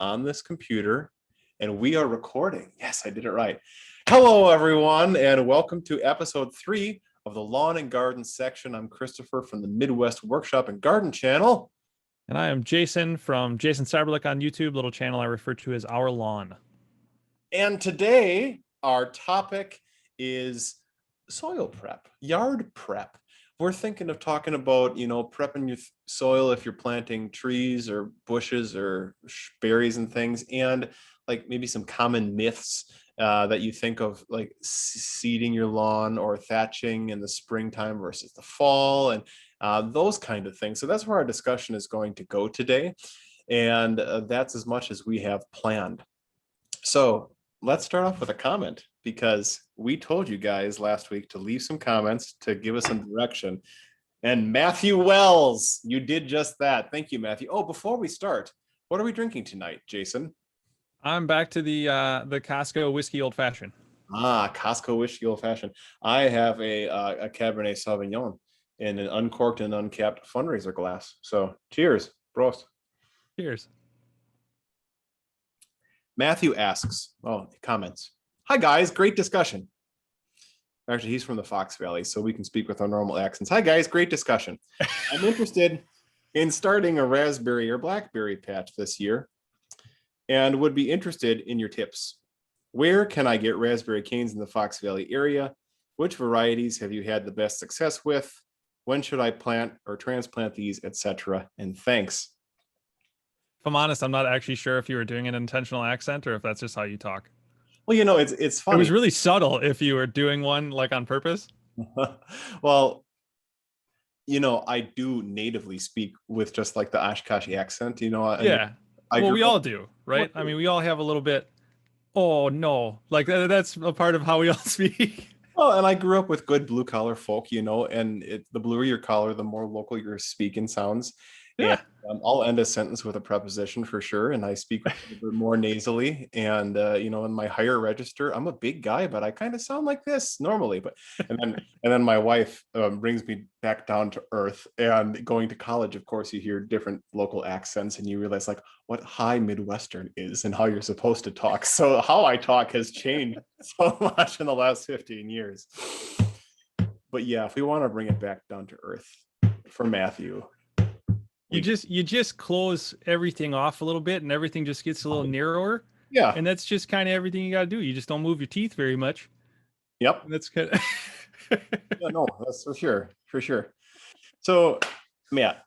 on this computer, and we are recording. Yes, I did it right. Hello, everyone, and welcome to episode 3 of the Lawn and Garden section. I'm Christopher from the Midwest Workshop and Garden channel. And I am Jason from Jason Cyberlick on YouTube, little channel I refer to as Our Lawn. And today, our topic is soil prep, yard prep. We're thinking of talking about, prepping your soil if you're planting trees or bushes or berries and things, and like maybe some common myths that you think of, like seeding your lawn or thatching in the springtime versus the fall, and those kind of things. So that's where our discussion is going to go today. And that's as much as we have planned. So let's start off with a comment, because we told you guys last week to leave some comments to give us some direction. And Matthew Wells, you did just that. Thank you, Matthew. Oh, before we start, what are we drinking tonight, Jason? I'm back to the Costco whiskey old fashioned. Costco whiskey old fashioned. I have a Cabernet Sauvignon in an uncorked and uncapped fundraiser glass. So cheers, bros. Cheers. Matthew asks, comments. Hi guys, great discussion. Actually, he's from the Fox Valley, so we can speak with our normal accents. Hi guys, great discussion. I'm interested in starting a raspberry or blackberry patch this year and would be interested in your tips. Where can I get raspberry canes in the Fox Valley area? Which varieties have you had the best success with? When should I plant or transplant these, etc.? And thanks. If I'm honest, I'm not actually sure if you were doing an intentional accent or if that's just how you talk. Well, it's funny. It was really subtle if you were doing one like on purpose. Well, I do natively speak with just like the Oshkosh accent, Yeah. We all do, right? I mean, we all have a little bit, oh no, like that's a part of how we all speak. Well, and I grew up with good blue collar folk, and the bluer your collar, the more local your speaking sounds. Yeah. And I'll end a sentence with a preposition for sure, and I speak a bit more nasally. And in my higher register, I'm a big guy, but I kind of sound like this normally. But and then my wife brings me back down to earth. And going to college, of course, you hear different local accents, and you realize like what high Midwestern is and how you're supposed to talk. So how I talk has changed so much in the last 15 years. But yeah, if we want to bring it back down to earth for Matthew. You just close everything off a little bit and everything just gets a little narrower. Yeah. And that's just kind of everything you got to do. You just don't move your teeth very much. Yep. That's kind of... Yeah, no, that's for sure. So, Matt,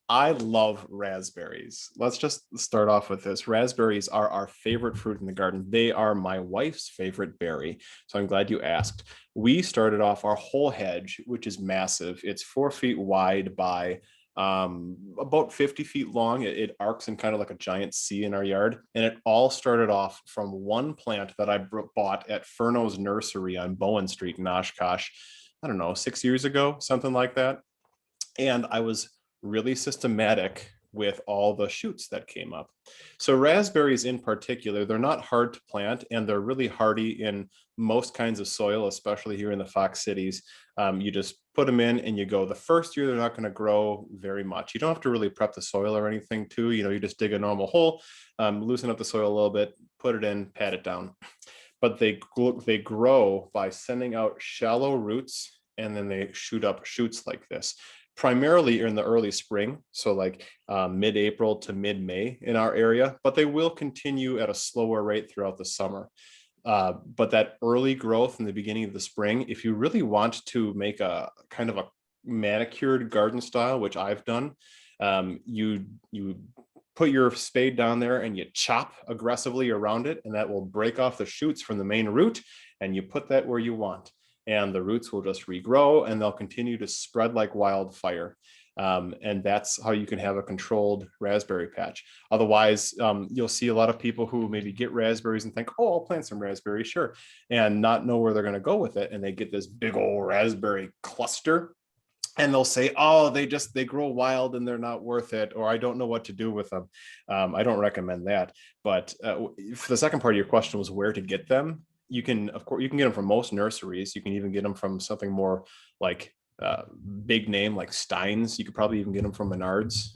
I love raspberries. Let's just start off with this. Raspberries are our favorite fruit in the garden. They are my wife's favorite berry. So I'm glad you asked. We started off our whole hedge, which is massive. It's 4 feet wide by about 50 feet long. It arcs in kind of like a giant C in our yard. And it all started off from one plant that I bought at Furno's Nursery on Bowen Street in Oshkosh, I don't know, 6 years ago, something like that. And I was really systematic with all the shoots that came up. So raspberries in particular, they're not hard to plant, and they're really hardy in most kinds of soil, especially here in the Fox cities. You just put them in and you go. The first year, they're not going to grow very much. You don't have to really prep the soil or anything too. You just dig a normal hole, loosen up the soil a little bit, put it in, pat it down. But they grow by sending out shallow roots, and then they shoot up shoots like this, primarily in the early spring, so like mid-April to mid-May in our area, but they will continue at a slower rate throughout the summer. But that early growth in the beginning of the spring, if you really want to make a kind of a manicured garden style, which I've done, you put your spade down there and you chop aggressively around it, and that will break off the shoots from the main root, and you put that where you want. And the roots will just regrow and they'll continue to spread like wildfire. And that's how you can have a controlled raspberry patch. Otherwise, you'll see a lot of people who maybe get raspberries and think, oh, I'll plant some raspberries, sure, and not know where they're going to go with it. And they get this big old raspberry cluster. And they'll say, oh, they grow wild and they're not worth it, or I don't know what to do with them. I don't recommend that. But for the second part of your question was where to get them. You can get them from most nurseries. You can even get them from something more like big name like Stein's. You could probably even get them from Menards,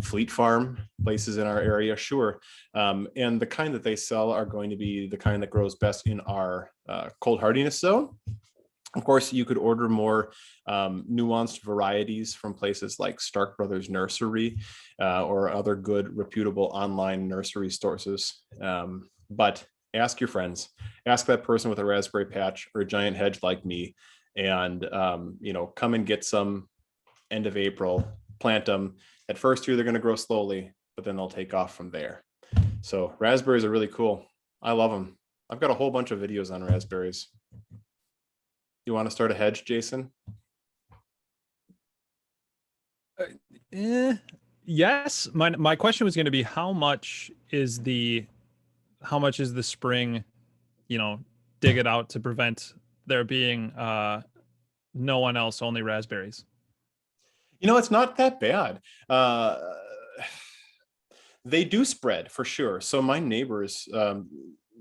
Fleet Farm, places in our area, sure. And the kind that they sell are going to be the kind that grows best in our cold hardiness zone. Of course, you could order more nuanced varieties from places like Stark Brothers Nursery or other good, reputable online nursery sources. But ask your friends, ask that person with a raspberry patch or a giant hedge like me, and come and get some end of April, plant them. At first year, they're going to grow slowly, but then they'll take off from there. So raspberries are really cool. I love them. I've got a whole bunch of videos on raspberries. You want to start a hedge, Jason? Yes. My question was going to be how much is the spring, dig it out to prevent there being no one else, only raspberries? It's not that bad. They do spread for sure. So my neighbors,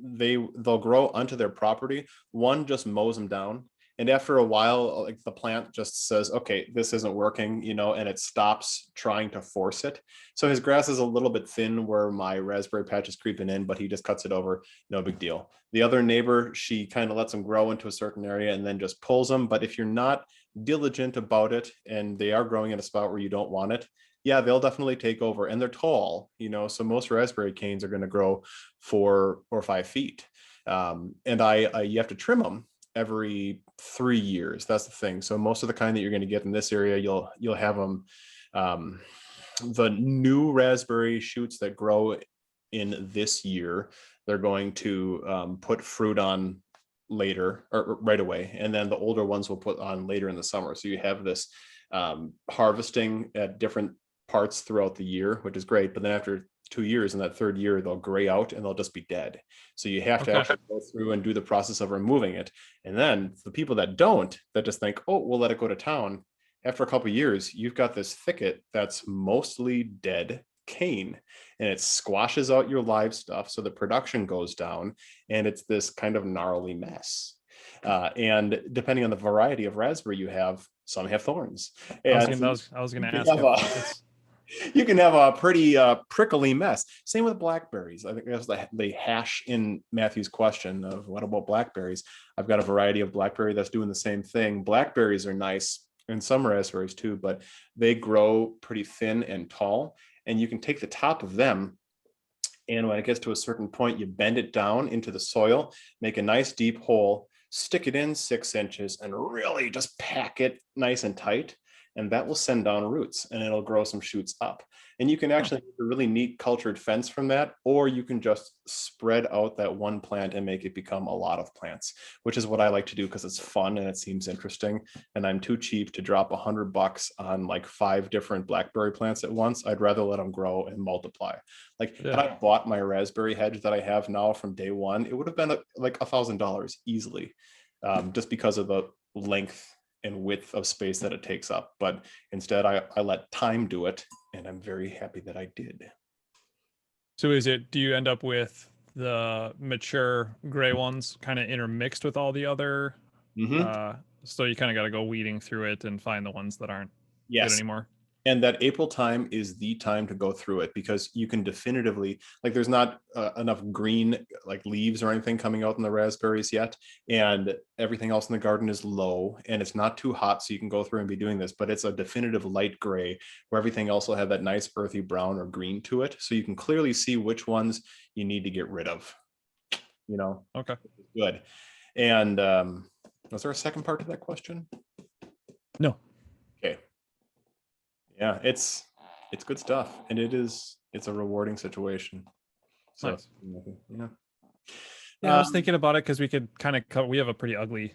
they'll grow onto their property. One just mows them down. And after a while, like the plant just says, okay, this isn't working, and it stops trying to force it. So his grass is a little bit thin where my raspberry patch is creeping in, but he just cuts it over. No big deal. The other neighbor, she kind of lets them grow into a certain area and then just pulls them. But if you're not diligent about it and they are growing in a spot where you don't want it, yeah, they'll definitely take over. And they're tall, so most raspberry canes are going to grow 4 or 5 feet. And you have to trim them every 3 years. That's the thing. So most of the kind that you're going to get in this area, you'll have them. The new raspberry shoots that grow in this year, they're going to put fruit on later or right away, and then the older ones will put on later in the summer. So you have this harvesting at different parts throughout the year, which is great. But then after 2 years, in that third year, they'll gray out and they'll just be dead. So you have to actually go through and do the process of removing it. And then the people that don't, that just think, oh, we'll let it go to town. After a couple of years, you've got this thicket that's mostly dead cane, and it squashes out your live stuff. So the production goes down, and it's this kind of gnarly mess. And depending on the variety of raspberry you have, some have thorns. And I was going to ask. You can have a pretty prickly mess. Same with blackberries. I think that's the hash in Matthew's question of what about blackberries? I've got a variety of blackberry that's doing the same thing. Blackberries are nice, and some raspberries too, but they grow pretty thin and tall, and you can take the top of them, and when it gets to a certain point, you bend it down into the soil, make a nice deep hole, stick it in 6 inches, and really just pack it nice and tight. And that will send down roots, and it'll grow some shoots up. And you can actually make a really neat cultured fence from that, or you can just spread out that one plant and make it become a lot of plants, which is what I like to do because it's fun and it seems interesting. And I'm too cheap to drop $100 on like 5 different blackberry plants at once. I'd rather let them grow and multiply. Had I bought my raspberry hedge that I have now from day one, it would have been like $1,000 easily, just because of the length and width of space that it takes up. But instead I let time do it, and I'm very happy that I did. So do you end up with the mature gray ones kind of intermixed with all the other so you kind of got to go weeding through it and find the ones that aren't good anymore? And that April time is the time to go through it, because you can definitively, like, there's not enough green like leaves or anything coming out in the raspberries yet, and everything else in the garden is low, and it's not too hot, so you can go through and be doing this, but it's a definitive light gray where everything else will have that nice earthy brown or green to it, so you can clearly see which ones you need to get rid of. Okay, good. And was there a second part to that question? No. Okay. Yeah, it's good stuff, and it's a rewarding situation. So nice. I was thinking about it because we could kind of we have a pretty ugly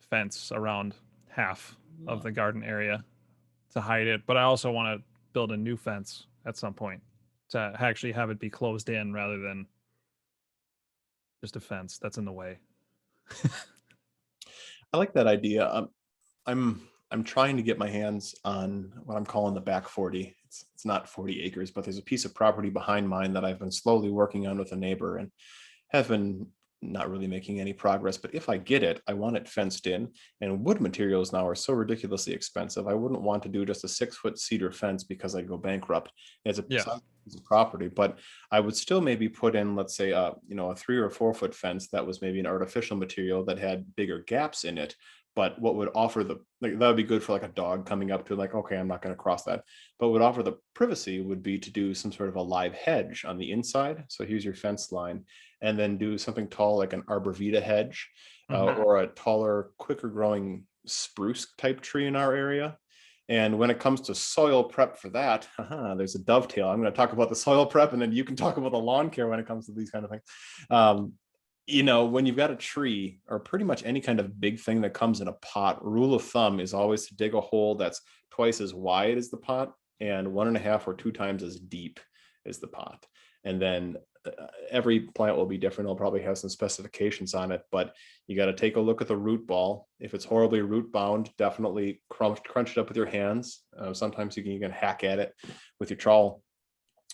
fence around half of the garden area to hide it, but I also want to build a new fence at some point to actually have it be closed in rather than just a fence that's in the way. I like that idea. I'm trying to get my hands on what I'm calling the back 40. It's not 40 acres, but there's a piece of property behind mine that I've been slowly working on with a neighbor, and have been not really making any progress. But if I get it, I want it fenced in. And wood materials now are so ridiculously expensive. I wouldn't want to do just a 6-foot cedar fence because I'd go bankrupt as a Yeah. piece of property. But I would still maybe put in, let's say, a 3 or 4 foot fence that was maybe an artificial material that had bigger gaps in it. But what would offer the, like, that would be good for like a dog coming up to, like, okay, I'm not going to cross that. But what would offer the privacy would be to do some sort of a live hedge on the inside. So here's your fence line, and then do something tall like an arborvitae hedge, Mhm. or a taller, quicker growing spruce type tree in our area. And when it comes to soil prep for that, there's a dovetail. I'm going to talk about the soil prep, and then you can talk about the lawn care when it comes to these kind of things. Um, when you've got a tree or pretty much any kind of big thing that comes in a pot, rule of thumb is always to dig a hole that's twice as wide as the pot and 1.5 or 2 times as deep as the pot. And then every plant will be different. It'll probably have some specifications on it, but you got to take a look at the root ball. If it's horribly root bound, definitely crunch it up with your hands. Sometimes you can hack at it with your trowel.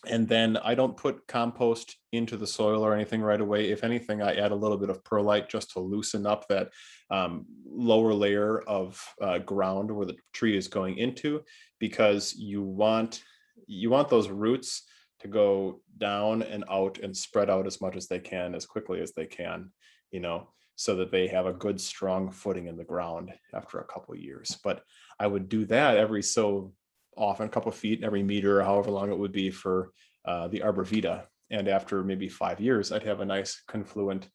And then I don't put compost into the soil or anything right away. If anything, I add a little bit of perlite just to loosen up that lower layer of ground where the tree is going into, because you want those roots to go down and out and spread out as much as they can, as quickly as they can, so that they have a good strong footing in the ground after a couple of years. But I would do that every so often, a couple of feet every meter, or however long it would be for the arborvitae. And after maybe 5 years, I'd have a nice confluent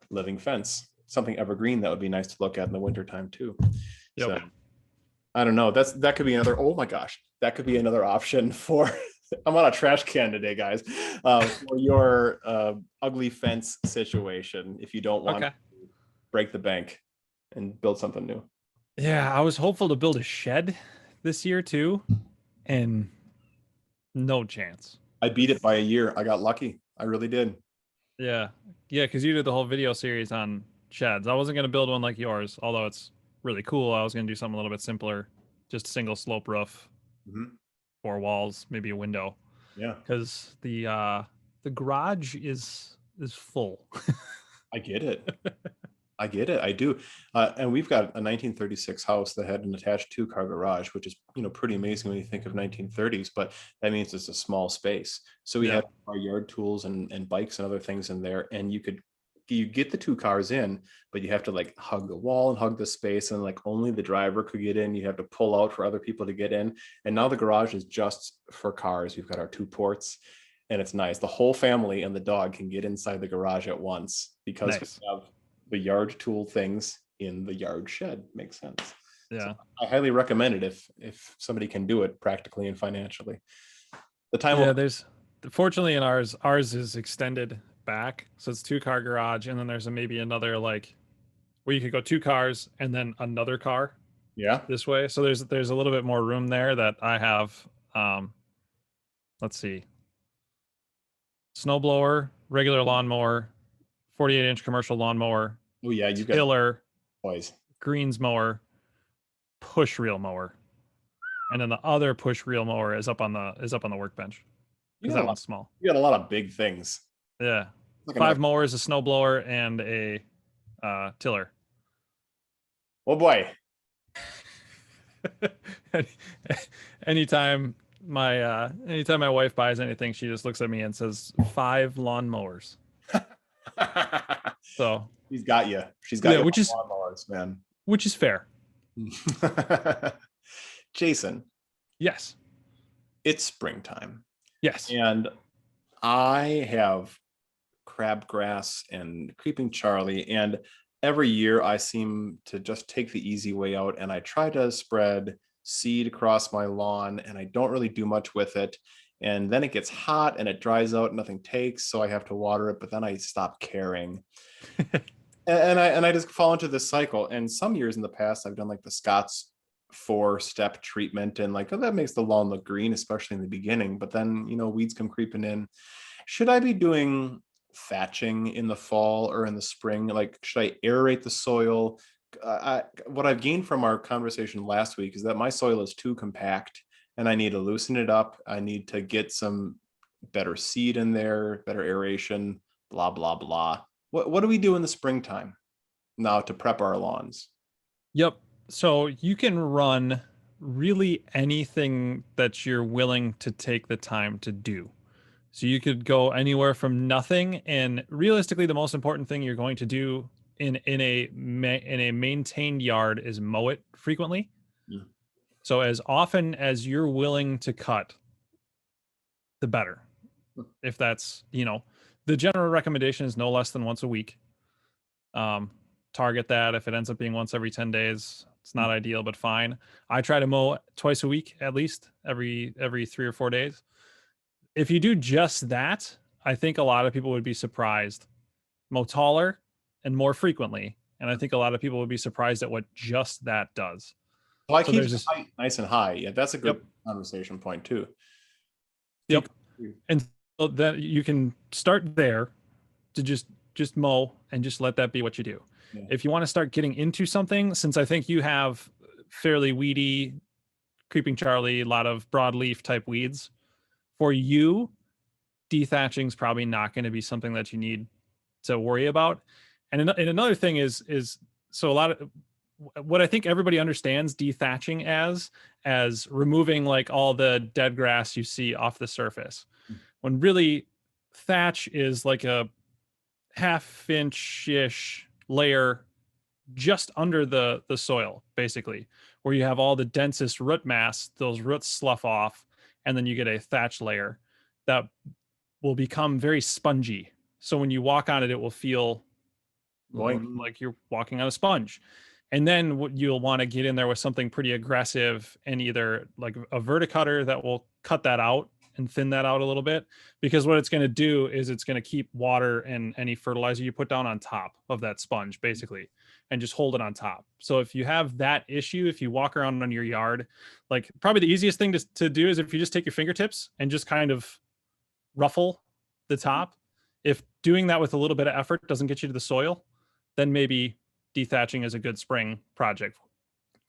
living fence, something evergreen that would be nice to look at in the wintertime too. Yep. So I don't know. That could be another, oh my gosh, that could be another option for I'm on a trash can today, guys. For your ugly fence situation, if you don't want Okay. to break the bank and build something new. Yeah, I was hopeful to build a shed this year too, and no chance. I beat it by a year. I got lucky. I really did. Yeah, yeah, because you did the whole video series on sheds. I wasn't gonna build one like yours, although it's really cool. I was gonna do something a little bit simpler, just single slope roof, Mhm. 4 walls, maybe a window, Yeah, because the garage is full. I get it. I get it. I do. And we've got a 1936 house that had an attached 2-car garage, which is, pretty amazing when you think of 1930s, but that means it's a small space. So we Yeah. had our yard tools and bikes and other things in there. And you get the 2 cars in, but you have to like hug the wall and hug the space. And like only the driver could get in. You have to pull out for other people to get in. And now the garage is just for cars. We've got our 2 ports. And it's nice. The whole family and the dog can get inside the garage at once because we Nice. have the yard tool things in the yard shed. Makes sense. So Yeah. I highly recommend it if somebody can do it practically and financially. The time Yeah, will. there's fortunately in ours is extended back. So it's 2-car garage, and then there's maybe another like where you could go 2 cars and then another car Yeah. this way. So there's a little bit more room there that I have let's see. Snowblower, regular lawnmower, 48-inch commercial lawnmower, Oh yeah, you got tiller, boys. greens mower, push reel mower. And then the other push reel mower is up on the workbench You because got a that lot. one's small. You got a lot of big things. Yeah. Like another. 5 mowers, a snowblower, and a tiller. Oh boy. Anytime my wife buys anything, she just looks at me and says 5 lawn mowers. So She's got you. She's got yeah, you which is on lawnmowers, man. fair. Jason, Yes. it's springtime, Yes. and I have crabgrass and creeping Charlie, and every year I seem to just take the easy way out, and I try to spread seed across my lawn, and I don't really do much with it. And then it gets hot and it dries out, nothing takes, so I have to water it, but then I stop caring. And I just fall into this cycle. And some years in the past, I've done like the Scott's 4-step treatment, and like, oh, that makes the lawn look green, especially in the beginning. But then, weeds come creeping in. Should I be doing thatching in the fall or in the spring? Like, should I aerate the soil? What I've gained from our conversation last week is that my soil is too compact and I need to loosen it up. I need to get some better seed in there, better aeration, blah, blah, blah. What do we do in the springtime now to prep our lawns? Yep. So you can run really anything that you're willing to take the time to do. So you could go anywhere from nothing, and realistically, the most important thing you're going to do in a maintained yard is mow it frequently. Mm. So as often as you're willing to cut, the better. If that's, the general recommendation is no less than once a week. Um, Target that. If it ends up being once every 10 days, it's not ideal, but fine. I try to mow twice a week, at least every 3 or 4 days. If you do just that, I think a lot of people would be surprised. Mow taller and more frequently. And I think a lot of people would be surprised at what just that does. Well, I So keep there's the this, height nice and high. Yeah, that's a yep, good conversation point too. Do yep. And so that you can start there to just mow and just let that be what you do. yeah. If you want to start getting into something, since I think you have fairly weedy, creeping Charlie, a lot of broadleaf type weeds, for you, dethatching is probably not going to be something that you need to worry about. And another thing is so a lot of what I think everybody understands dethatching as removing like all the dead grass you see off the surface, when really thatch is like a half-inch-ish layer just under the soil, basically, where you have all the densest root mass. Those roots slough off, and then you get a thatch layer that will become very spongy. So when you walk on it, it will feel Going like you're walking on a sponge. And then what you'll want to get in there with something pretty aggressive, and either like a verticutter that will cut that out and thin that out a little bit, because what it's going to do is it's going to keep water and any fertilizer you put down on top of that sponge, basically, and just hold it on top. So if you have that issue, if you walk around on your yard, like probably the easiest thing to do is if you just take your fingertips and just kind of ruffle the top. If doing that with a little bit of effort doesn't get you to the soil, then maybe dethatching is a good spring project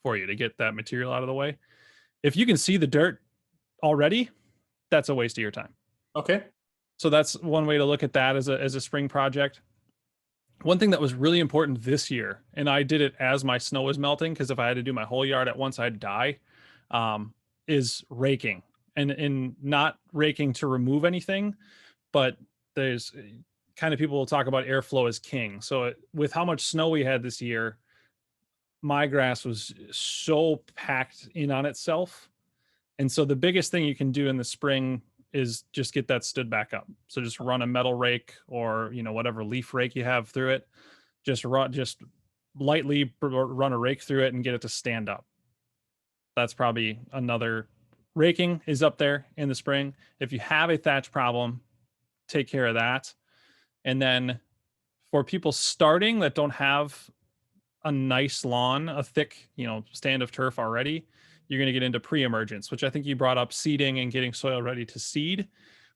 for you to get that material out of the way. If you can see the dirt already, that's a waste of your time. okay. So that's one way to look at that as a spring project. One thing that was really important this year, and I did it as my snow was melting, because if I had to do my whole yard at once, I'd die, is raking. And not raking to remove anything, but there's kind of, people will talk about airflow as king. So with how much snow we had this year, my grass was so packed in on itself. And so the biggest thing you can do in the spring is just get that stood back up. So just run a metal rake, or whatever leaf rake you have through it. Just lightly run a rake through it and get it to stand up. That's probably another. Raking is up there in the spring. If you have a thatch problem, take care of that. And then for people starting that don't have a nice lawn, a thick, stand of turf already, you're going to get into pre-emergence, which I think you brought up, seeding and getting soil ready to seed.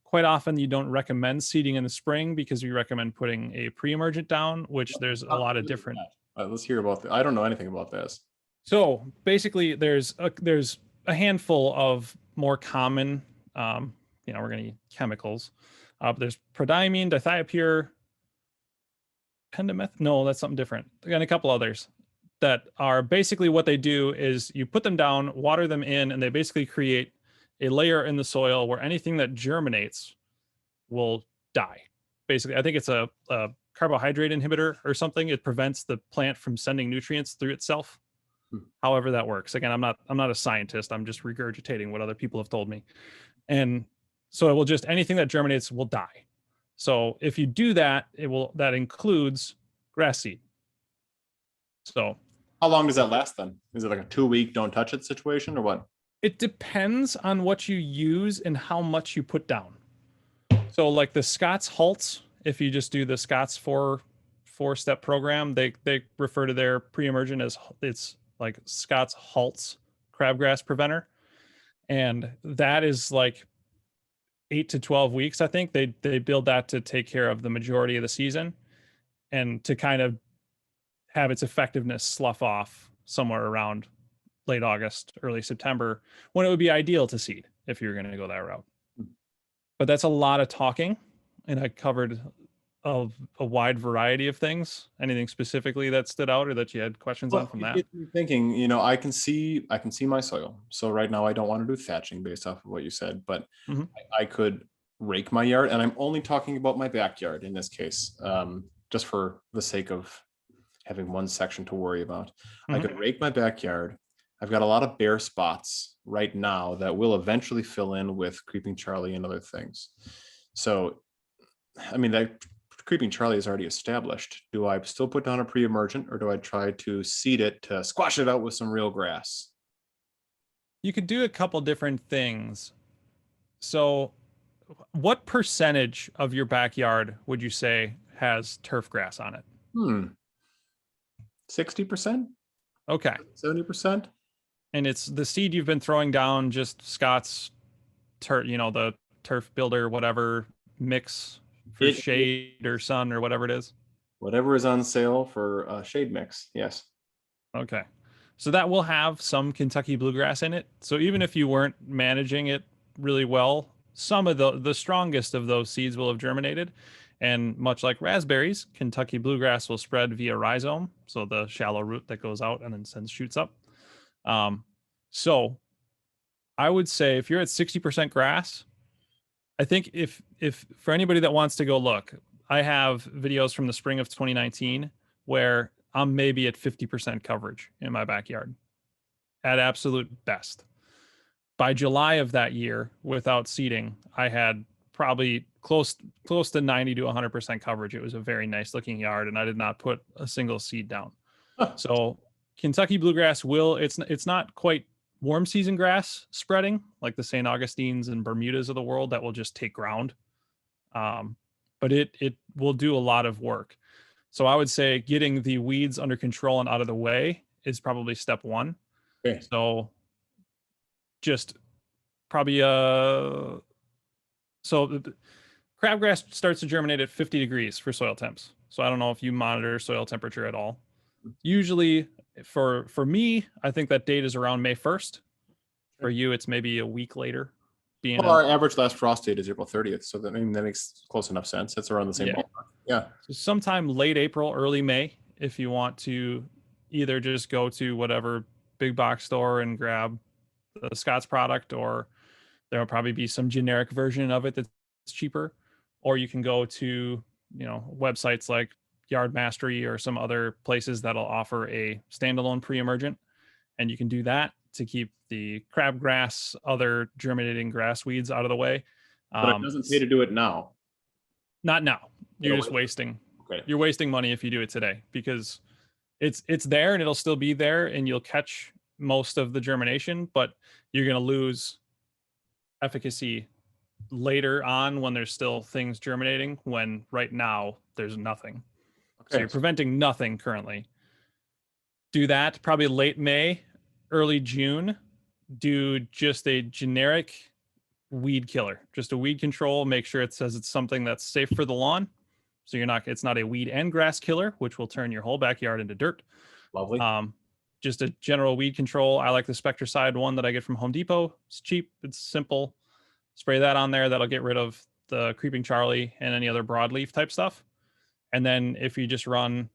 Quite often you don't recommend seeding in the spring, because we recommend putting a pre-emergent down, which there's a lot of different. Let's hear about that. I don't know anything about this. So basically there's a handful of more common, we're going to eat chemicals. There's prodiamine, dithiopyr, pendameth. No, that's something different. And a couple others that are basically, what they do is you put them down, water them in, and they basically create a layer in the soil where anything that germinates will die. Basically, I think it's a carbohydrate inhibitor or something. It prevents the plant from sending nutrients through itself. However that works. Again, I'm not a scientist. I'm just regurgitating what other people have told me. And so it will just, anything that germinates will die. So if you do that, that includes grass seed. So How long does that last then? Is it like a 2-week don't touch it situation, or what? it depends on what you use and how much you put down. So like the Scott's Halts, if you just do the Scott's four-step program, they refer to their pre-emergent as, it's like Scott's Halts crabgrass preventer. And that is like 8 to 12 weeks. I think they build that to take care of the majority of the season, and to kind of have its effectiveness slough off somewhere around late August, early September, when it would be ideal to seed if you're going to go that route. But that's a lot of talking, and I covered a wide variety of things. Anything specifically that stood out or that you had questions on Well, from it that? gets me thinking, I can see my soil. So right now I don't want to do thatching based off of what you said, but Hmm. I could rake my yard, and I'm only talking about my backyard in this case, just for the sake of having one section to worry about. I Hmm. could rake my backyard. I've got a lot of bare spots right now that will eventually fill in with creeping Charlie and other things. So, I mean, that creeping Charlie is already established. Do I still put down a pre-emergent, or do I try to seed it to squash it out with some real grass? You could do a couple different things. So, what percentage of your backyard would you say has turf grass on it? 60%, Okay. 70%. And it's the seed you've been throwing down, just Scott's the turf builder, whatever mix for It is shade or sun or whatever it is. whatever is on sale for shade mix. Yes. Okay. So that will have some Kentucky bluegrass in it. So even if you weren't managing it really well, some of the strongest of those seeds will have germinated. And much like raspberries, Kentucky bluegrass will spread via rhizome, so the shallow root that goes out and then sends shoots up. Um, so I would say if you're at 60% grass, I think if for anybody that wants to go look, I have videos from the spring of 2019 where I'm maybe at 50% coverage in my backyard at absolute best. By July of that year, without seeding, I had probably close to 90 to 100% coverage. It was a very nice looking yard, and I did not put a single seed down. So Kentucky bluegrass it's not quite warm season grass spreading like the St. Augustines and Bermudas of the world that will just take ground. But it will do a lot of work. So I would say getting the weeds under control and out of the way is probably step one. Okay. So just probably so crabgrass starts to germinate at 50 degrees for soil temps. So I don't know if you monitor soil temperature at all. Usually for me, I think that date is around May 1st. For you, it's maybe a week later. Being Well, a our average last frost date is April 30th, so that, I mean, that makes close enough sense. It's around the same Yeah. ballpark. Yeah. So sometime late April, early May, if you want to either just go to whatever big box store and grab the Scott's product, or there'll probably be some generic version of it that's cheaper, or you can go to websites like Yard Mastery or some other places that'll offer a standalone pre-emergent, and you can do that to keep the crabgrass, other germinating grass weeds out of the way. But it doesn't pay to do it now. Not now. You're It'll just wait. wasting. Okay. You're wasting money if you do it today, because it's there and it'll still be there and you'll catch most of the germination, but you're going to lose efficacy later on when there's still things germinating, when right now there's nothing. So Okay. you're preventing nothing currently. Do that probably late May, early June. Do just a generic weed killer, just a weed control. Make sure it says it's something that's safe for the lawn. So it's not a weed and grass killer, which will turn your whole backyard into dirt. Lovely. Just a general weed control. I like the Spectracide one that I get from Home Depot. It's cheap, it's simple. Spray that on there. That'll get rid of the creeping Charlie and any other broadleaf type stuff. And then if you just run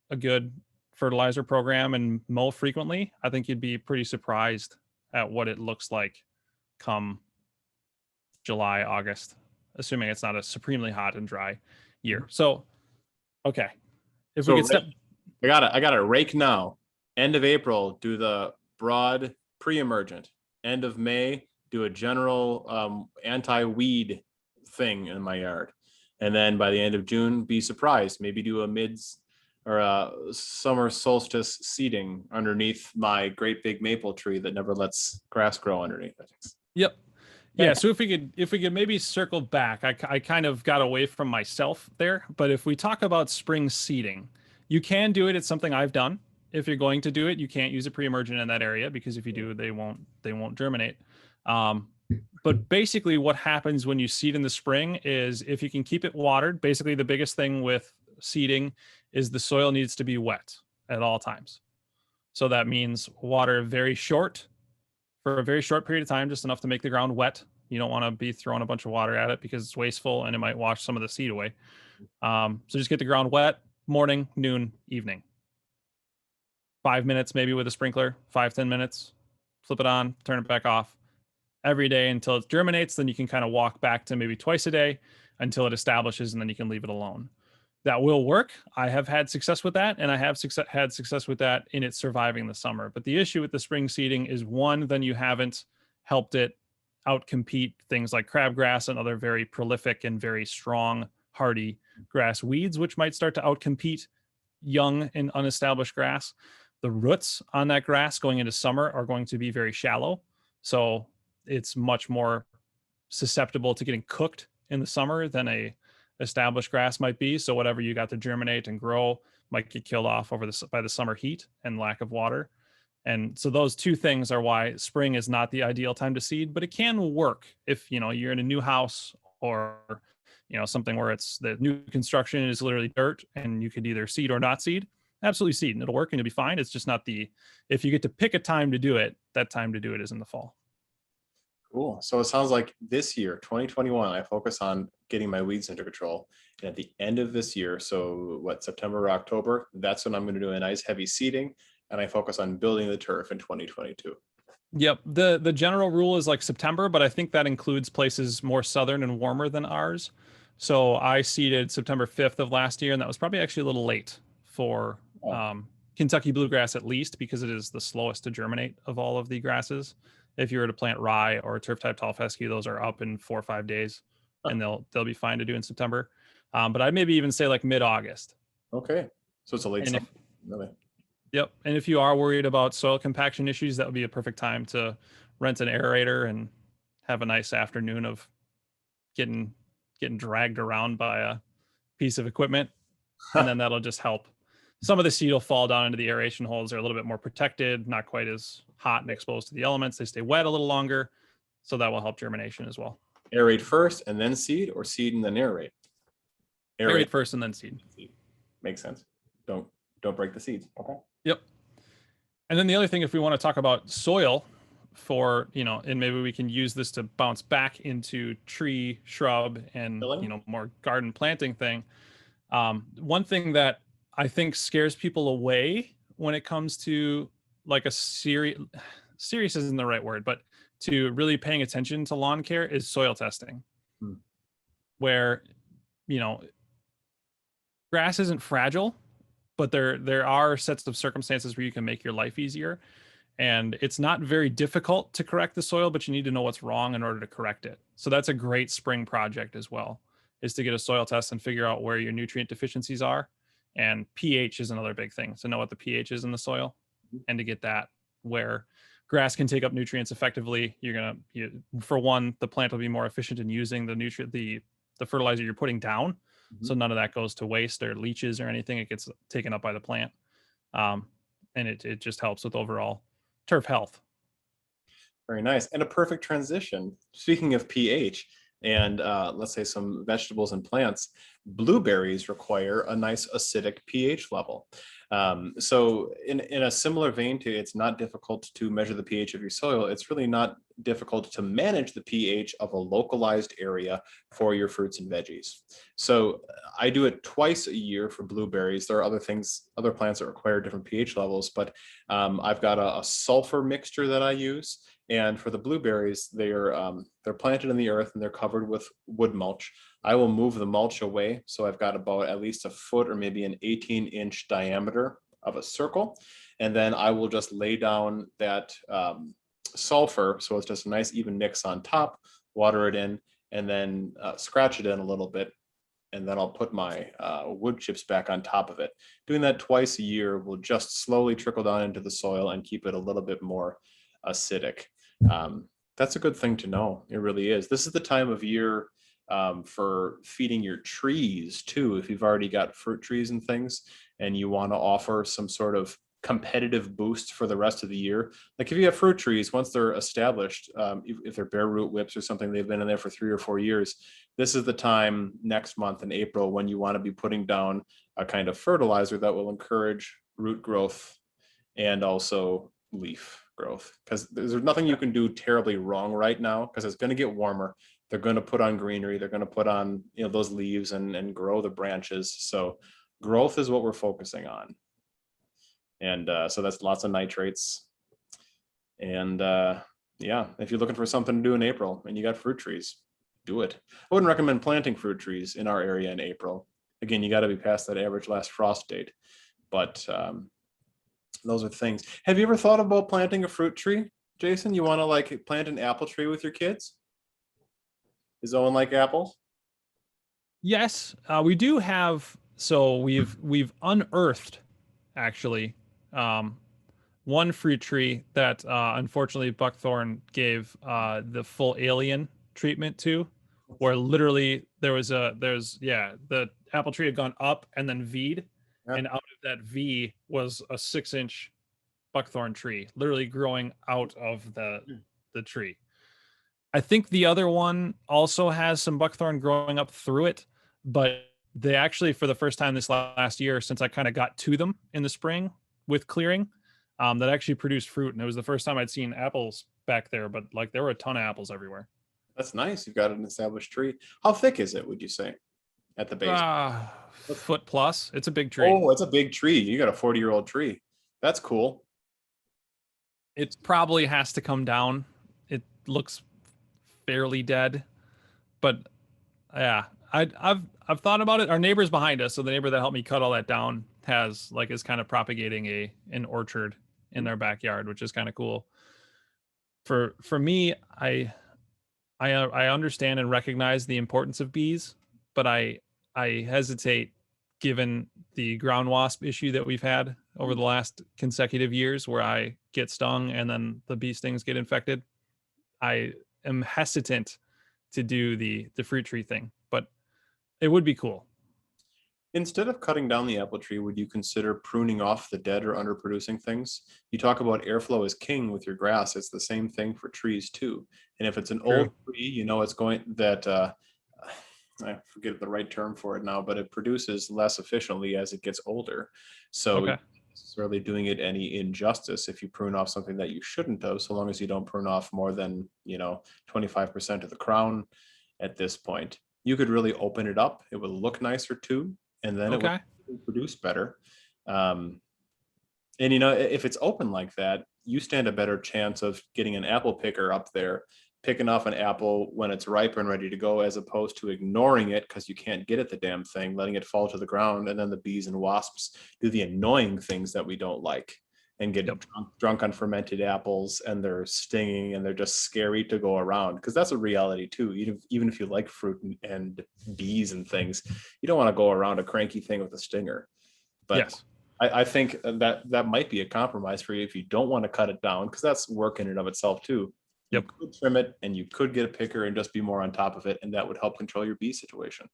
a good fertilizer program and mow frequently, I think you'd be pretty surprised at what it looks like come July, August, assuming it's not a supremely hot and dry year. So, okay. If we could step, I got it. Rake now. End of April, do the broad pre-emergent. End of May, do a general anti-weed thing in my yard. And then by the end of June, be surprised. Maybe do a mids or a summer solstice seeding underneath my great big maple tree that never lets grass grow underneath it. yep. Yeah, so if we could maybe circle back, I kind of got away from myself there, but if we talk about spring seeding, you can do it. It's something I've done. If you're going to do it, you can't use a pre-emergent in that area, because if you do, they won't germinate. But basically what happens when you seed in the spring is, if you can keep it watered, basically the biggest thing with seeding is the soil needs to be wet at all times. So that means water for a very short period of time, just enough to make the ground wet. You don't want to be throwing a bunch of water at it because it's wasteful and it might wash some of the seed away. So just get the ground wet, morning, noon, evening. 5 minutes maybe with a sprinkler, 5-10 minutes, flip it on, turn it back off every day until it germinates. Then you can kind of walk back to maybe twice a day until it establishes, and then you can leave it alone. That will work. I have had success with that, and I have had success with that in it surviving the summer. But the issue with the spring seeding is, one, then you haven't helped it outcompete things like crabgrass and other very prolific and very strong, hardy grass weeds, which might start to outcompete young and unestablished grass. The roots on that grass going into summer are going to be very shallow. So it's much more susceptible to getting cooked in the summer than a established grass might be. So whatever you got to germinate and grow might get killed off by the summer heat and lack of water. And so those two things are why spring is not the ideal time to seed, but it can work if you're in a new house, or something where it's the new construction is literally dirt and you could either seed or not seed. Absolutely seed, and it'll work and it'll be fine. It's just not if you get to pick a time to do it, that time to do it is in the fall. Cool. So it sounds like this year, 2021, I focus on getting my weeds under control. And at the end of this year, so September or October, that's when I'm going to do a nice heavy seeding, and I focus on building the turf in 2022. Yep. The general rule is like September, but I think that includes places more southern and warmer than ours. So I seeded September 5th of last year, and that was probably actually a little late for Kentucky bluegrass, at least, because it is the slowest to germinate of all of the grasses. If you were to plant rye or turf type tall fescue, those are up in 4 or 5 days, and they'll be fine to do in September. But I'd maybe even say like mid-August. Okay. So it's a late summer. Really? Yep. And if you are worried about soil compaction issues, that would be a perfect time to rent an aerator and have a nice afternoon of getting dragged around by a piece of equipment. And then that'll just help. Some of the seed will fall down into the aeration holes. They're a little bit more protected, not quite as hot and exposed to the elements. They stay wet a little longer. So that will help germination as well. Aerate first and then seed, or seed and then aerate? Aerate first and then seed. Makes sense. Don't break the seeds. Okay. Yep. And then the other thing, if we want to talk about soil for, and maybe we can use this to bounce back into tree, shrub, and, more garden planting thing. One thing that I think scares people away when it comes to like serious isn't the right word, but to really paying attention to lawn care is soil testing. Where, grass isn't fragile, but there are sets of circumstances where you can make your life easier. And it's not very difficult to correct the soil, but you need to know what's wrong in order to correct it. So that's a great spring project as well, is to get a soil test and figure out where your nutrient deficiencies are. And pH is another big thing. So know what the pH is in the soil, and to get that where grass can take up nutrients effectively. For one, the plant will be more efficient in using the fertilizer you're putting down. So none of that goes to waste or leaches or anything. It gets taken up by the plant. And it just helps with overall turf health. Very nice. And a perfect transition. Speaking of pH, and let's say some vegetables and plants, blueberries require a nice acidic pH level. So in a similar vein to, it's not difficult to measure the pH of your soil, it's really not difficult to manage the pH of a localized area for your fruits and veggies. So I do it twice a year for blueberries. There are other plants that require different pH levels, but I've got a sulfur mixture that I use. And for the blueberries, they're planted in the earth and they're covered with wood mulch. I will move the mulch away. So I've got about at least a foot or maybe an 18-inch diameter of a circle. And then I will just lay down that sulfur. So it's just a nice even mix on top, water it in, and then scratch it in a little bit. And then I'll put my wood chips back on top of it. Doing that twice a year will just slowly trickle down into the soil and keep it a little bit more acidic. That's a good thing to know. It really is. This is the time of year for feeding your trees too. If you've already got fruit trees and things and you want to offer some sort of competitive boost for the rest of the year, like if you have fruit trees, once they're established, if they're bare root whips or something, they've been in there for 3 or 4 years, this is the time next month in April when you want to be putting down a kind of fertilizer that will encourage root growth and also leaf growth, because there's nothing you can do terribly wrong right now, because it's going to get warmer. They're going to put on greenery. They're going to put on, those leaves and grow the branches. So growth is what we're focusing on. And so that's lots of nitrates. And yeah, if you're looking for something to do in April and you got fruit trees, do it. I wouldn't recommend planting fruit trees in our area in April. Again, you got to be past that average last frost date. But those are things. Have you ever thought about planting a fruit tree, Jason? You want to like plant an apple tree with your kids? Is Owen like apples? Yes, we do have. So we've unearthed actually um, one fruit tree that unfortunately buckthorn gave the full alien treatment to, where literally the apple tree had gone up and then V'd, Yeah. and out of that V was a 6-inch buckthorn tree, literally growing out of the tree. I think the other one also has some buckthorn growing up through it, but they actually, for the first time this last year, since I kind of got to them in the spring with clearing, that actually produced fruit. And it was the first time I'd seen apples back there, but like there were a ton of apples everywhere. That's nice. You've got an established tree. How thick is it, would you say, at the base? Foot plus. It's a big tree. Oh, it's a big tree. You got a 40-year-old tree. That's cool. It probably has to come down. It looks fairly dead, but yeah, I've thought about it. Our neighbors behind us, so the neighbor that helped me cut all that down is kind of propagating an orchard in their backyard, which is kind of cool. For me, I understand and recognize the importance of bees, but I hesitate given the ground wasp issue that we've had over the last consecutive years where I get stung and then the bee stings get infected. I am hesitant to do the fruit tree thing, but it would be cool. Instead of cutting down the apple tree, would you consider pruning off the dead or underproducing things? You talk about airflow is king with your grass. It's the same thing for trees too. And if it's an True. old tree, it's going that I forget the right term for it now, but it produces less efficiently as it gets older. So you're Okay. not necessarily doing it any injustice if you prune off something that you shouldn't have, so long as you don't prune off more than 25% of the crown at this point. You could really open it up. It would look nicer too, and then it would Okay. produce better. Um, and if it's open like that, you stand a better chance of getting an apple picker up there, picking off an apple when it's ripe and ready to go, as opposed to ignoring it because you can't get at the damn thing, letting it fall to the ground, and then the bees and wasps do the annoying things that we don't like and get Yep. drunk on fermented apples, and they're stinging and they're just scary to go around, because that's a reality too. Even if you like fruit and bees and things, you don't want to go around a cranky thing with a stinger. But Yes. I think that might be a compromise for you if you don't want to cut it down, because that's work in and of itself too. You Yep. could trim it and you could get a picker and just be more on top of it, and that would help control your bee situation.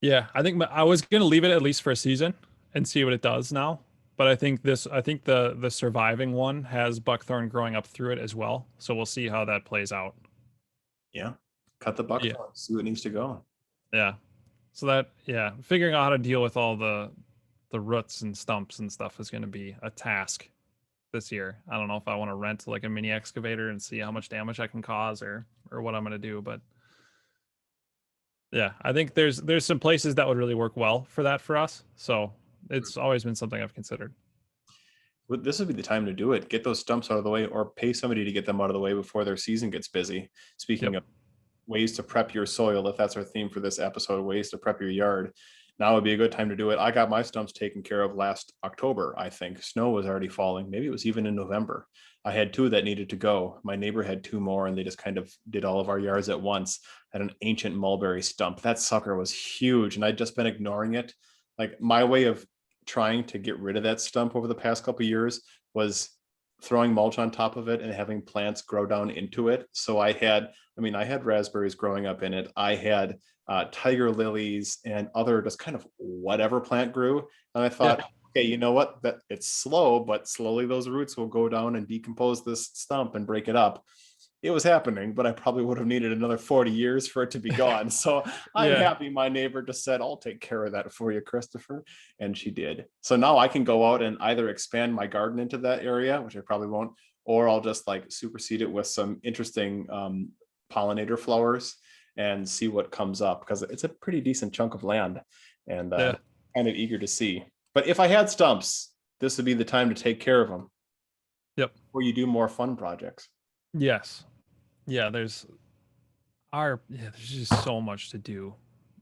Yeah, I think I was gonna leave it at least for a season and see what it does now. But I think the surviving one has buckthorn growing up through it as well. So we'll see how that plays out. Yeah. Cut the Yeah. buckthorn, see what needs to go. Yeah. So figuring out how to deal with all the roots and stumps and stuff is going to be a task this year. I don't know if I want to rent like a mini excavator and see how much damage I can cause or what I'm going to do, but yeah, I think there's some places that would really work well for that for us. So it's always been something I've considered. This would be the time to do it. Get those stumps out of the way, or pay somebody to get them out of the way before their season gets busy. Speaking Yep. of ways to prep your soil, if that's our theme for this episode, ways to prep your yard, now would be a good time to do it. I got my stumps taken care of last October, I think. Snow was already falling. Maybe it was even in November. I had two that needed to go. My neighbor had two more, and they just kind of did all of our yards at once. Had an ancient mulberry stump. That sucker was huge, and I'd just been ignoring it. Like, my way of trying to get rid of that stump over the past couple of years was throwing mulch on top of it and having plants grow down into it. So I had raspberries growing up in it. I had tiger lilies and other just kind of whatever plant grew. And I thought, Yeah. okay, you know what? That it's slow, but slowly those roots will go down and decompose this stump and break it up. It was happening, but I probably would have needed another 40 years for it to be gone. So I'm Yeah. happy my neighbor just said, I'll take care of that for you, Christopher. And she did. So now I can go out and either expand my garden into that area, which I probably won't, or I'll just like supersede it with some interesting pollinator flowers and see what comes up, because it's a pretty decent chunk of land, and Yeah. kind of eager to see. But if I had stumps, this would be the time to take care of them Yep. before you do more fun projects. Yes. Yeah. There's just so much to do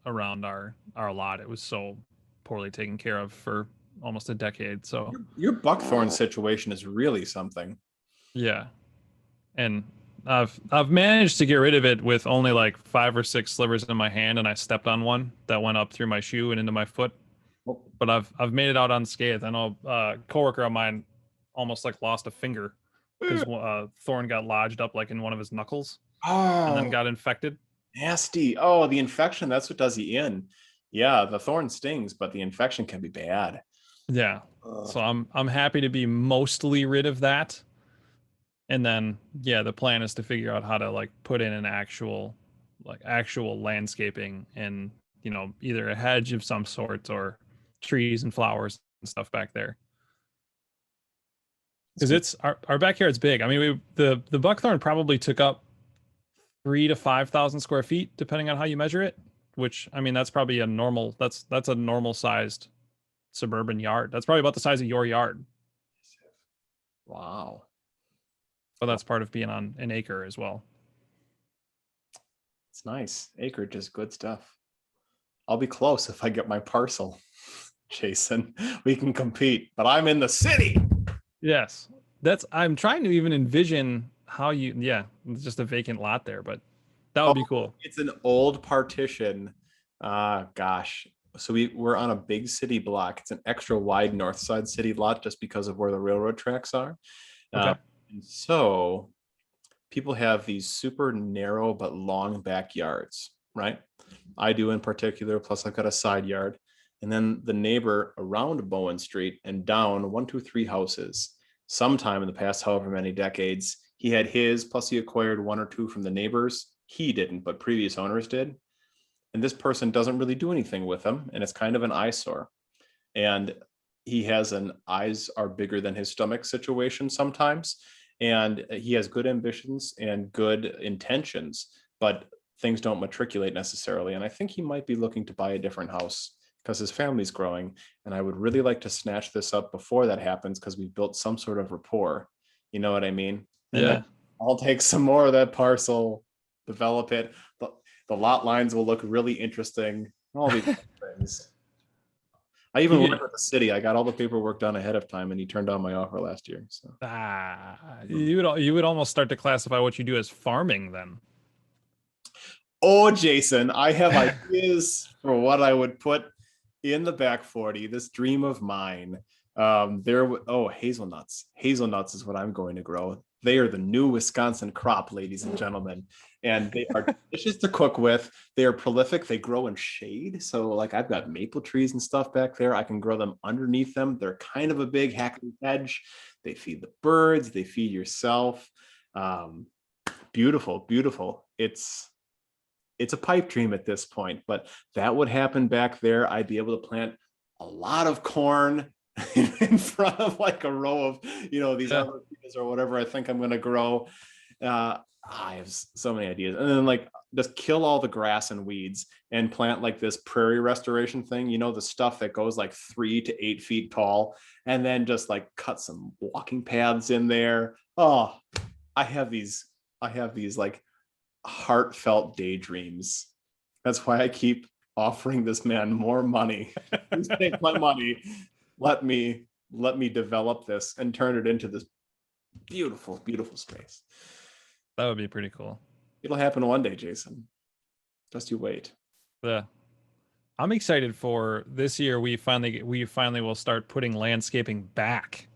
around our lot. It was so poorly taken care of for almost a decade. So Your buckthorn situation is really something. yeah. And I've managed to get rid of it with only like 5 or 6 slivers in my hand, and I stepped on one that went up through my shoe and into my foot. Oh, But I've made it out unscathed. I know a coworker of mine almost like lost a finger because thorn got lodged up like in one of his knuckles and then got infected. nasty. Oh, the infection, that's what does you in. Yeah, the thorn stings, but the infection can be bad. Yeah. Ugh. So I'm happy to be mostly rid of that. And then yeah, the plan is to figure out how to like put in an actual landscaping and either a hedge of some sort or trees and flowers and stuff back there. It's Because good. it's our backyard's big. I mean, the buckthorn probably took up 3 to 5,000 square feet, depending on how you measure it. Which I mean, that's probably a normal. That's a normal sized suburban yard. That's probably about the size of your yard, Wow. but that's part of being on an acre as well. It's nice. Acreage is good stuff. I'll be close if I get my parcel, Jason. We can compete, but I'm in the city. Yes, I'm trying to even envision how yeah, it's just a vacant lot there, but that would be cool. It's an old partition. Gosh. So we're on a big city block. It's an extra wide north side city lot just because of where the railroad tracks are. Okay. And so people have these super narrow but long backyards, right? I do in particular, plus I've got a side yard. And then the neighbor around Bowen Street and down 1, 2, 3 houses, sometime in the past however many decades, he had his, plus he acquired 1 or 2 from the neighbors. He didn't, but previous owners did. And this person doesn't really do anything with them, and it's kind of an eyesore. And he has an eyes are bigger than his stomach situation sometimes. And he has good ambitions and good intentions, but things don't matriculate necessarily. And I think he might be looking to buy a different house because his family's growing. And I would really like to snatch this up before that happens because we've built some sort of rapport. You know what I mean? And Yeah. then I'll take some more of that parcel, develop it. The lot lines will look really interesting. All these things. I even worked with the city. I got all the paperwork done ahead of time, and he turned down my offer last year. So You would almost start to classify what you do as farming then. oh, Jason, I have ideas for what I would put in the back 40, this dream of mine. Hazelnuts. Hazelnuts is what I'm going to grow. They are the new Wisconsin crop, ladies and gentlemen. And they are delicious to cook with. They are prolific. They grow in shade. So, like, I've got maple trees and stuff back there. I can grow them underneath them. They're kind of a big hackney hedge. They feed the birds, they feed yourself. Beautiful, beautiful. It's a pipe dream at this point, but that would happen back there. I'd be able to plant a lot of corn in front of like a row of, these other fields or whatever I think I'm going to grow. I have so many ideas. And then like just kill all the grass and weeds and plant like this prairie restoration thing, the stuff that goes like 3 to 8 feet tall, and then just like cut some walking paths in there. Oh, I have these like heartfelt daydreams. That's why I keep offering this man more money. Please take my money. Let me develop this and turn it into this beautiful, beautiful space. That would be pretty cool. It'll happen one day, Jason. Just you wait. Yeah. I'm excited for this year. We finally will start putting landscaping back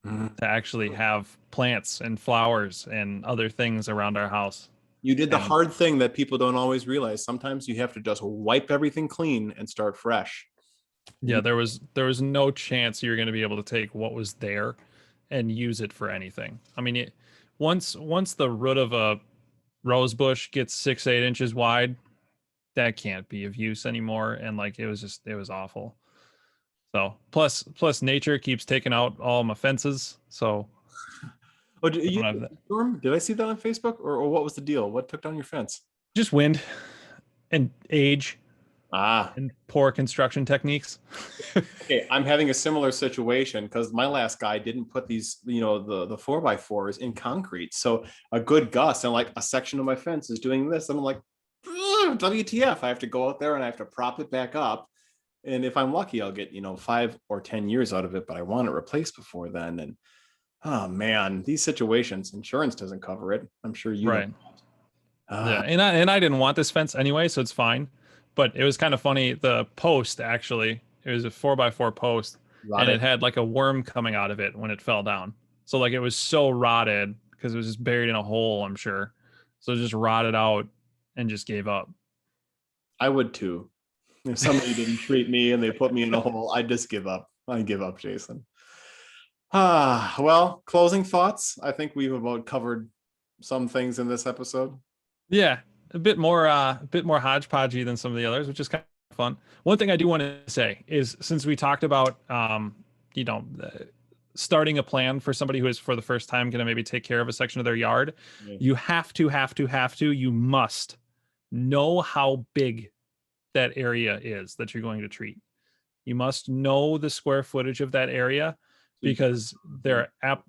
to actually have plants and flowers and other things around our house. You did the hard thing that people don't always realize. Sometimes you have to just wipe everything clean and start fresh. Yeah, there was no chance you're going to be able to take what was there and use it for anything. I mean, once the root of a rose bush gets 6-8 inches wide, that can't be of use anymore. And like it was awful. So plus nature keeps taking out all my fences. So did I see that on Facebook, or what was the deal? What took down your fence? Just wind and age Ah, and poor construction techniques. okay. I'm having a similar situation because my last guy didn't put these, the 4x4s in concrete. So a good gust and like a section of my fence is doing this. And I'm like, "Ugh, WTF. I have to go out there and I have to prop it back up. And if I'm lucky, I'll get, 5 or 10 years out of it, but I want it replaced before then. And oh man, these situations, insurance doesn't cover it. I'm sure you know. Right. Yeah, Ah, and I didn't want this fence anyway, so it's fine. But it was kind of funny. The post actually, it was a 4x4 post, and it rotted. had like a worm coming out of it when it fell down. So like it was so rotted because it was just buried in a hole, I'm sure. So it just rotted out and just gave up. I would too. If somebody didn't treat me and they put me in a hole, I'd just give up. I give up, Jason. Well, closing thoughts. I think we've about covered some things in this episode. Yeah, a bit more hodgepodgey than some of the others, which is kind of fun. One thing I do want to say is since we talked about you know, starting a plan for somebody who is for the first time going to maybe take care of a section of their yard, Yeah. you you must know how big that area is that you're going to treat. You must know the square footage of that area So you can. because there are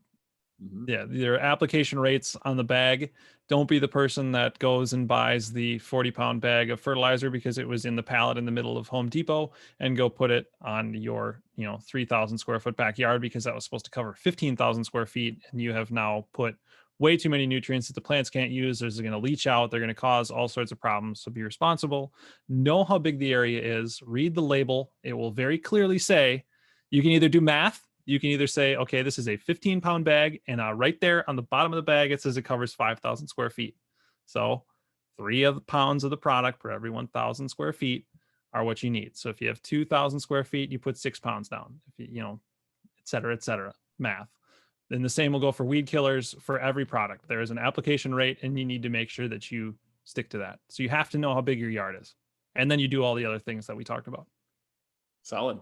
Mhm. yeah, your application rates on the bag. Don't be the person that goes and buys the 40-pound bag of fertilizer because it was in the pallet in the middle of Home Depot and go put it on your, 3,000 square foot backyard because that was supposed to cover 15,000 square feet. And you have now put way too many nutrients that the plants can't use. There's going to leach out. They're going to cause all sorts of problems. So be responsible. Know how big the area is. Read the label. It will very clearly say you can either do math. You can either say, okay, this is a 15-pound bag, and right there on the bottom of the bag, it says it covers 5,000 square feet. So 3 pounds of the product per every 1,000 square feet are what you need. So if you have 2,000 square feet, you put 6 pounds down, if et cetera, math. Then the same will go for weed killers for every product. There is an application rate, and you need to make sure that you stick to that. So you have to know how big your yard is. And then you do all the other things that we talked about. Solid.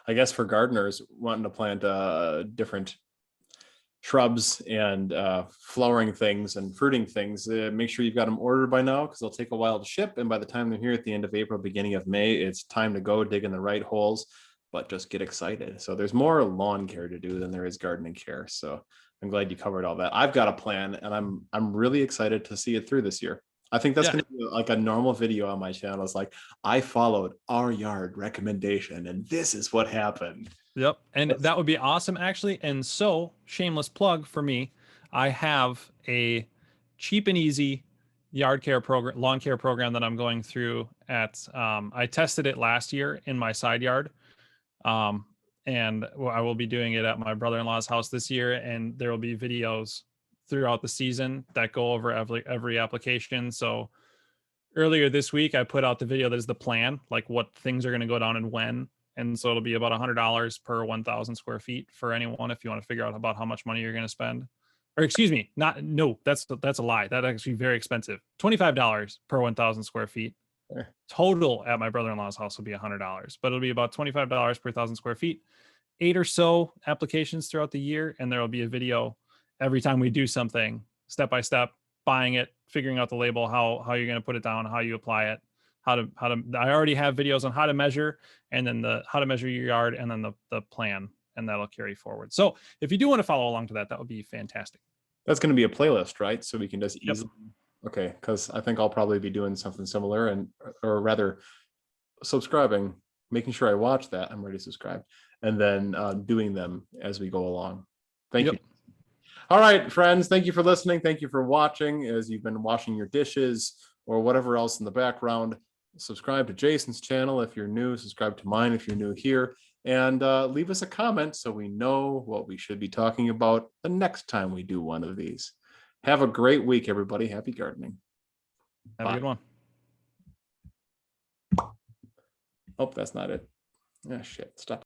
I guess for gardeners wanting to plant different shrubs and flowering things and fruiting things, make sure you've got them ordered by now because they'll take a while to ship. And by the time they're here at the end of April, beginning of May, it's time to go dig in the right holes, but just get excited. So there's more lawn care to do than there is gardening care. So I'm glad you covered all that. I've got a plan and I'm really excited to see it through this year. I think that's Yeah. going to be like a normal video on my channel. It's like, I followed our yard recommendation and this is what happened. Yep. And That's that would be awesome, actually. And so, shameless plug for me, I have a cheap and easy yard care program, lawn care program that I'm going through at, I tested it last year in my side yard. Um, and I will be doing it at my brother-in-law's house this year. And there will be videos throughout the season that go over every application. So, earlier this week, I put out the video that is the plan, like what things are going to go down and when. And so it'll be about $100 per 1,000 square feet for anyone if you want to figure out about how much money you're going to spend. Or excuse me, not no, that's a lie. That's actually very expensive. $25 per 1,000 square feet. fair. Total at my brother-in-law's house will be $100, but it'll be about $25 per 1,000 square feet. 8 or so applications throughout the year, and there will be a video every time we do something, step by step, buying it, figuring out the label, how you're going to put it down, how you apply it, how to I already have videos on how to measure, and then the how to measure your yard, and then the plan, and that'll carry forward. So if you do want to follow along to that, that would be fantastic. That's going to be a playlist, right? So we can just Yep. easily, okay, because I think I'll probably be doing something similar and, or rather, subscribing, making sure I watch that. I'm already subscribed, and then doing them as we go along. Thank you. Yep. All right, friends, thank you for listening. Thank you for watching as you've been washing your dishes or whatever else in the background. Subscribe to Jason's channel if you're new, subscribe to mine if you're new here, and leave us a comment so we know what we should be talking about the next time we do one of these. Have a great week, everybody. Happy gardening. Have a good one. Oh, that's not it. Ah, shit. Stop.